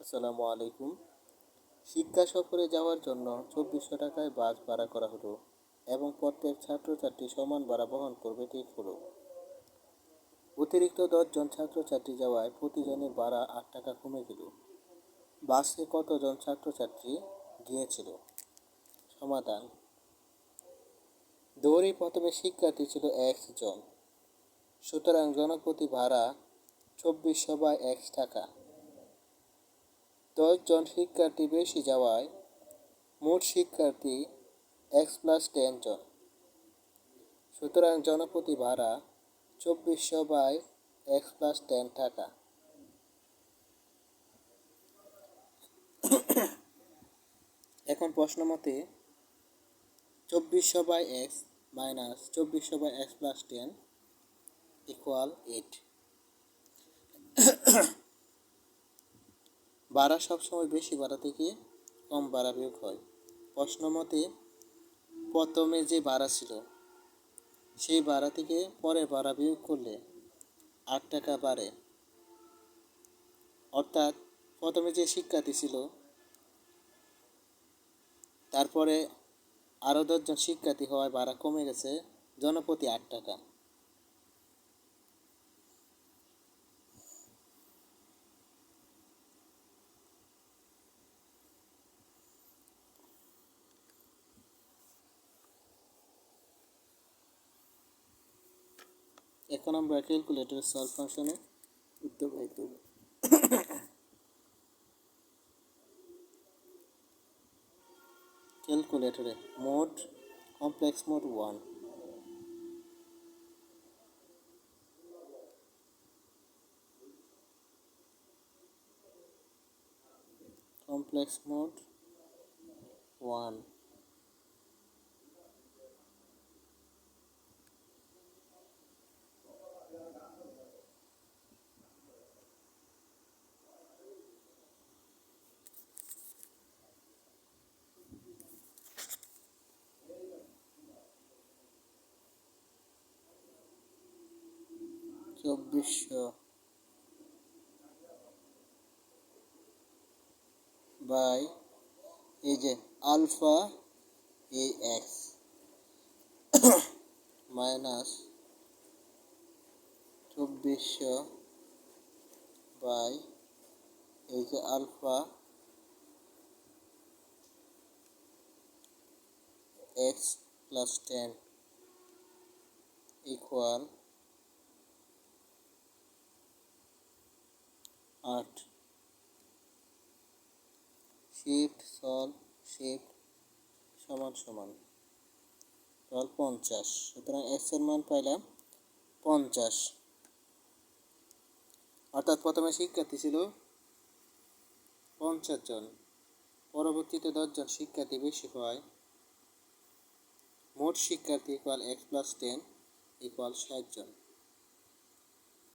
আসসালামু আলাইকুম। শিক্ষা সফরে যাওয়ার জন্য 2400 টাকায় বাস ভাড়া করা হলো এবং প্রত্যেক ছাত্রছাত্রী সমান ভাড়া বহন করবে ঠিক হলো। অতিরিক্ত 10 জন ছাত্রছাত্রী যাওয়ায় প্রতিজনের ভাড়া 8 টাকা কমে গেল। বাসে কতজন ছাত্রছাত্রী গিয়েছিল? সমাধান: দৌড়ে প্রথমে শিক্ষার্থী ছিল 1 জন, সুতরাং জনপ্রতি ভাড়া 2400/1 টাকা। 10 জন শিক্ষার্থী বেশি যাওয়ায় মোট শিক্ষার্থী x+10 জন, সুতরাং জনপ্রতি ভাড়া 2400/x+10 টাকা। এখন প্রশ্ন মতে 2400/x - 2400/x+10 = 8। ভাড়া সবসময় বেশি ভাড়া থেকে কম ভাড়া বিয়োগ হয়। প্রশ্ন মতে প্রথমে যে ভাড়া ছিল সেই ভাড়া থেকে পরের ভাড়া বিয়োগ করলে 8 টাকা বাড়ে, অর্থাৎ প্রথমে যে শিক্ষার্থী ছিল তারপরে আরও 10 জন শিক্ষার্থী হওয়ায় ভাড়া কমে গেছে জনপ্রতি 8 টাকা। এখন আমরা ক্যালকুলেটর সলভ ফাংশনে উত্তর বের করব। ক্যালকুলেটরে mode, complex mode 1, complex mode 1, চব্বিশশো বাই এই যে আলফা এ এক্স মাইনাস 2400 বাই এই যে alpha x+10 equal 8। Shift solve shift সমান সমান 50, সুতরাং x এর মান পাইলাম 50। অর্থাৎ প্রথমে শিক্ষার্থী ছিল 50 জন, পরবর্তীতে 10 জন শিক্ষার্থী বেশি হয় মোট শিক্ষার্থী ইকুয়াল x+10 = 60 জন।